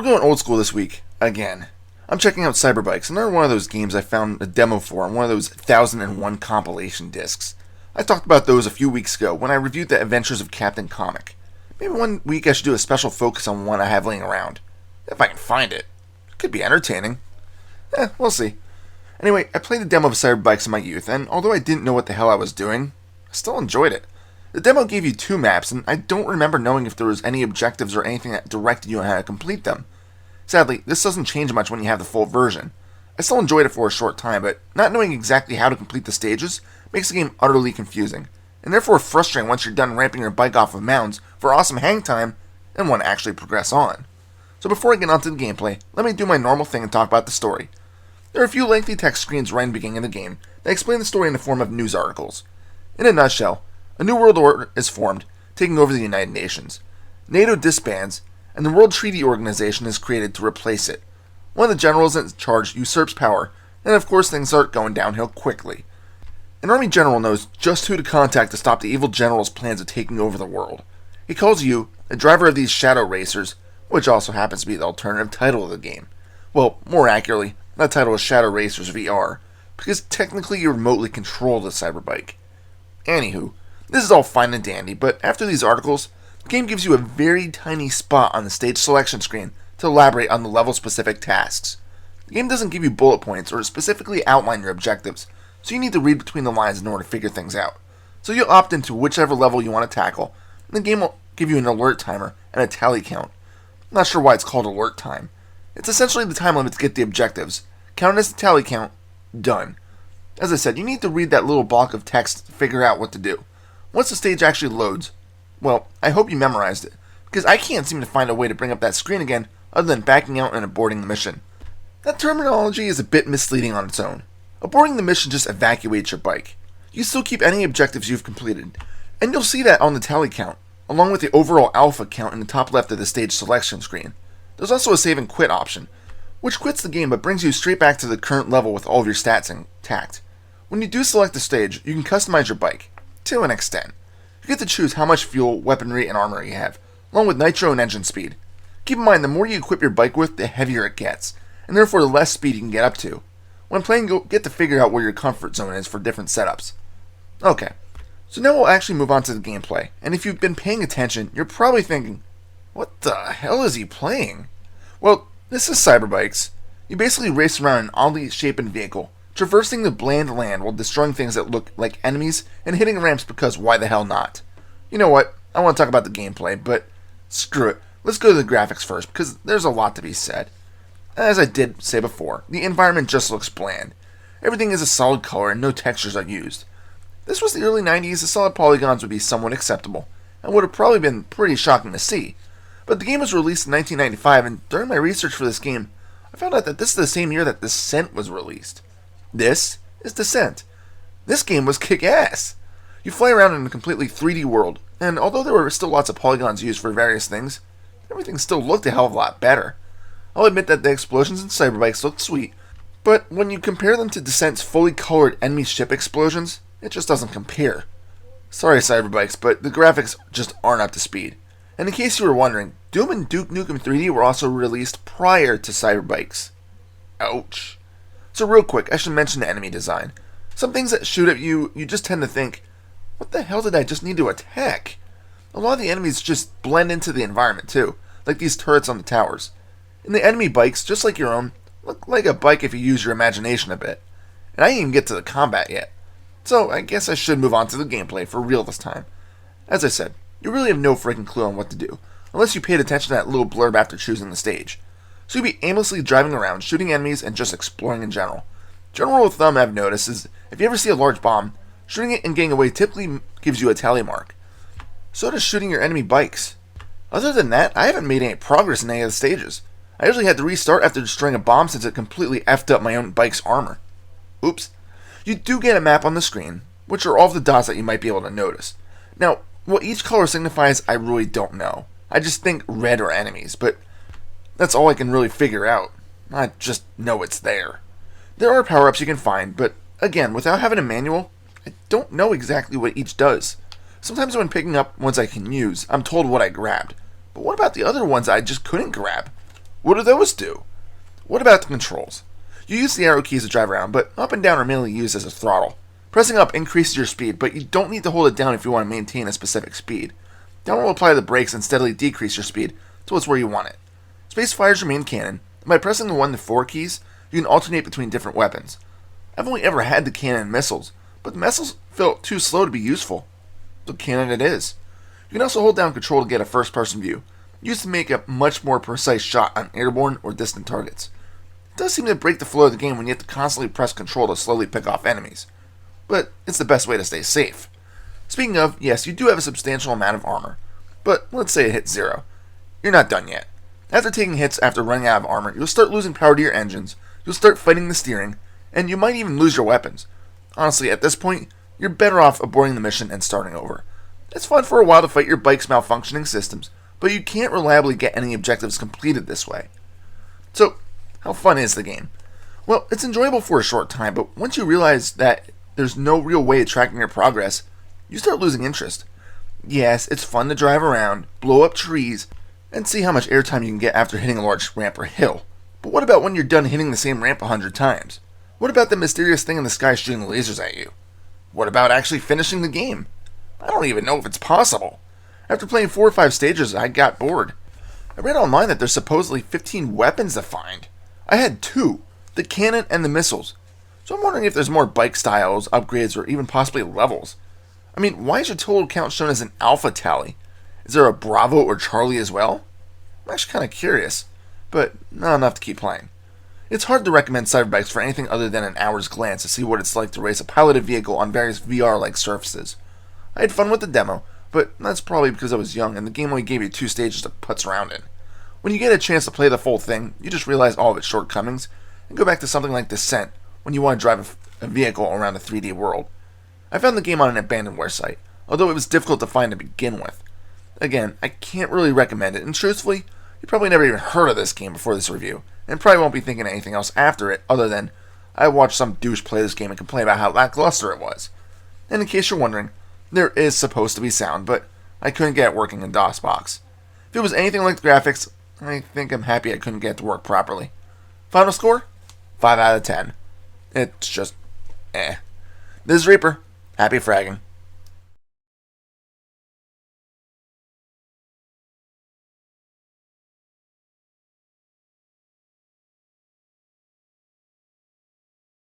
We're going old school this week, again. I'm checking out Cyberbykes, another one of those games I found a demo for on one of those 1001 compilation discs. I talked about those a few weeks ago when I reviewed the Adventures of Captain Comic. Maybe one week I should do a special focus on one I have laying around. If I can find it. It could be entertaining. We'll see. Anyway, I played the demo of Cyberbykes in my youth, and although I didn't know what the hell I was doing, I still enjoyed it. The demo gave you 2 maps, and I don't remember knowing if there was any objectives or anything that directed you on how to complete them. Sadly, this doesn't change much when you have the full version. I still enjoyed it for a short time, but not knowing exactly how to complete the stages makes the game utterly confusing, and therefore frustrating once you're done ramping your bike off of mounds for awesome hang time and want to actually progress on. So before I get onto the gameplay, let me do my normal thing and talk about the story. There are a few lengthy text screens right in the beginning of the game that explain the story in the form of news articles. In a nutshell, a new world order is formed, taking over the United Nations. NATO disbands, and the World Treaty Organization is created to replace it. One of the generals in charge usurps power, and of course things start going downhill quickly. An army general knows just who to contact to stop the evil general's plans of taking over the world. He calls you, the driver of these shadow racers, which also happens to be the alternative title of the game. Well, more accurately, that title is Shadow Racers VR, because technically you remotely control the cyberbike. Anywho, this is all fine and dandy, but after these articles, the game gives you a very tiny spot on the stage selection screen to elaborate on the level-specific tasks. The game doesn't give you bullet points or specifically outline your objectives, so you need to read between the lines in order to figure things out. So you'll opt into whichever level you want to tackle, and the game will give you an alert timer and a tally count. I'm not sure why it's called alert time. It's essentially the time limit to get the objectives. Count as the tally count, done. As I said, you need to read that little block of text to figure out what to do. Once the stage actually loads, well, I hope you memorized it, because I can't seem to find a way to bring up that screen again other than backing out and aborting the mission. That terminology is a bit misleading on its own. Aborting the mission just evacuates your bike. You still keep any objectives you've completed, and you'll see that on the tally count, along with the overall alpha count in the top left of the stage selection screen. There's also a save and quit option, which quits the game but brings you straight back to the current level with all of your stats intact. When you do select a stage, you can customize your bike, to an extent. You get to choose how much fuel, weaponry, and armor you have, along with nitro and engine speed. Keep in mind, the more you equip your bike with, the heavier it gets, and therefore the less speed you can get up to. When playing, you'll get to figure out where your comfort zone is for different setups. Okay, so now we'll actually move on to the gameplay, and if you've been paying attention, you're probably thinking, what the hell is he playing? Well, this is Cyberbykes. You basically race around an oddly shaped vehicle, traversing the bland land while destroying things that look like enemies and hitting ramps because why the hell not? You know what, I want to talk about the gameplay, but screw it. Let's go to the graphics first, because there's a lot to be said. As I did say before, the environment just looks bland. Everything is a solid color and no textures are used. If this was the early 90s, the solid polygons would be somewhat acceptable, and would have probably been pretty shocking to see. But the game was released in 1995, and during my research for this game, I found out that this is the same year that Descent was released. This is Descent. This game was kick-ass. You fly around in a completely 3D world, and although there were still lots of polygons used for various things, everything still looked a hell of a lot better. I'll admit that the explosions in Cyberbykes looked sweet, but when you compare them to Descent's fully colored enemy ship explosions, it just doesn't compare. Sorry Cyberbykes, but the graphics just aren't up to speed. And in case you were wondering, Doom and Duke Nukem 3D were also released prior to Cyberbykes. Ouch. So real quick, I should mention the enemy design. Some things that shoot at you, you just tend to think, what the hell did I just need to attack? A lot of the enemies just blend into the environment too, like these turrets on the towers. And the enemy bikes, just like your own, look like a bike if you use your imagination a bit. And I didn't even get to the combat yet. So I guess I should move on to the gameplay for real this time. As I said, you really have no freaking clue on what to do, unless you paid attention to that little blurb after choosing the stage. So you'll be aimlessly driving around, shooting enemies, and just exploring in general. General rule of thumb I've noticed is, if you ever see a large bomb, shooting it and getting away typically gives you a tally mark. So does shooting your enemy bikes. Other than that, I haven't made any progress in any of the stages. I usually had to restart after destroying a bomb since it completely effed up my own bike's armor. Oops. You do get a map on the screen, which are all of the dots that you might be able to notice. Now, what each color signifies, I really don't know. I just think red are enemies, but that's all I can really figure out. I just know it's there. There are power-ups you can find, but again, without having a manual, I don't know exactly what each does. Sometimes when picking up ones I can use, I'm told what I grabbed. But what about the other ones I just couldn't grab? What do those do? What about the controls? You use the arrow keys to drive around, but up and down are mainly used as a throttle. Pressing up increases your speed, but you don't need to hold it down if you want to maintain a specific speed. Down will apply the brakes and steadily decrease your speed till it's where you want it. Space fires your main cannon, and by pressing the 1 to 4 keys, you can alternate between different weapons. I've only ever had the cannon and missiles, but the missiles felt too slow to be useful. So cannon it is. You can also hold down control to get a first-person view, used to make a much more precise shot on airborne or distant targets. It does seem to break the flow of the game when you have to constantly press control to slowly pick off enemies, but it's the best way to stay safe. Speaking of, yes, you do have a substantial amount of armor, but let's say it hits 0. You're not done yet. After taking hits after running out of armor, you'll start losing power to your engines, you'll start fighting the steering, and you might even lose your weapons. Honestly, at this point, you're better off aborting the mission and starting over. It's fun for a while to fight your bike's malfunctioning systems, but you can't reliably get any objectives completed this way. So, how fun is the game? Well, it's enjoyable for a short time, but once you realize that there's no real way of tracking your progress, you start losing interest. Yes, it's fun to drive around, blow up trees, and see how much airtime you can get after hitting a large ramp or hill. But what about when you're done hitting the same ramp 100 times? What about the mysterious thing in the sky shooting lasers at you? What about actually finishing the game? I don't even know if it's possible. After playing 4 or 5 stages, I got bored. I read online that there's supposedly 15 weapons to find. I had 2, the cannon and the missiles. So I'm wondering if there's more bike styles, upgrades, or even possibly levels. I mean, why is your total count shown as an alpha tally? Is there a Bravo or Charlie as well? I'm actually kind of curious, but not enough to keep playing. It's hard to recommend Cyberbykes for anything other than an hour's glance to see what it's like to race a piloted vehicle on various VR-like surfaces. I had fun with the demo, but that's probably because I was young and the game only gave you 2 stages to putz around in. When you get a chance to play the full thing, you just realize all of its shortcomings and go back to something like Descent when you want to drive a vehicle around a 3D world. I found the game on an abandonware site, although it was difficult to find to begin with. Again, I can't really recommend it, and truthfully, you probably never even heard of this game before this review, and probably won't be thinking anything else after it other than I watched some douche play this game and complain about how lackluster it was. And in case you're wondering, there is supposed to be sound, but I couldn't get it working in DOSBox. If it was anything like the graphics, I think I'm happy I couldn't get it to work properly. Final score? 5 out of 10. It's just, eh. This is Reaper. Happy fragging.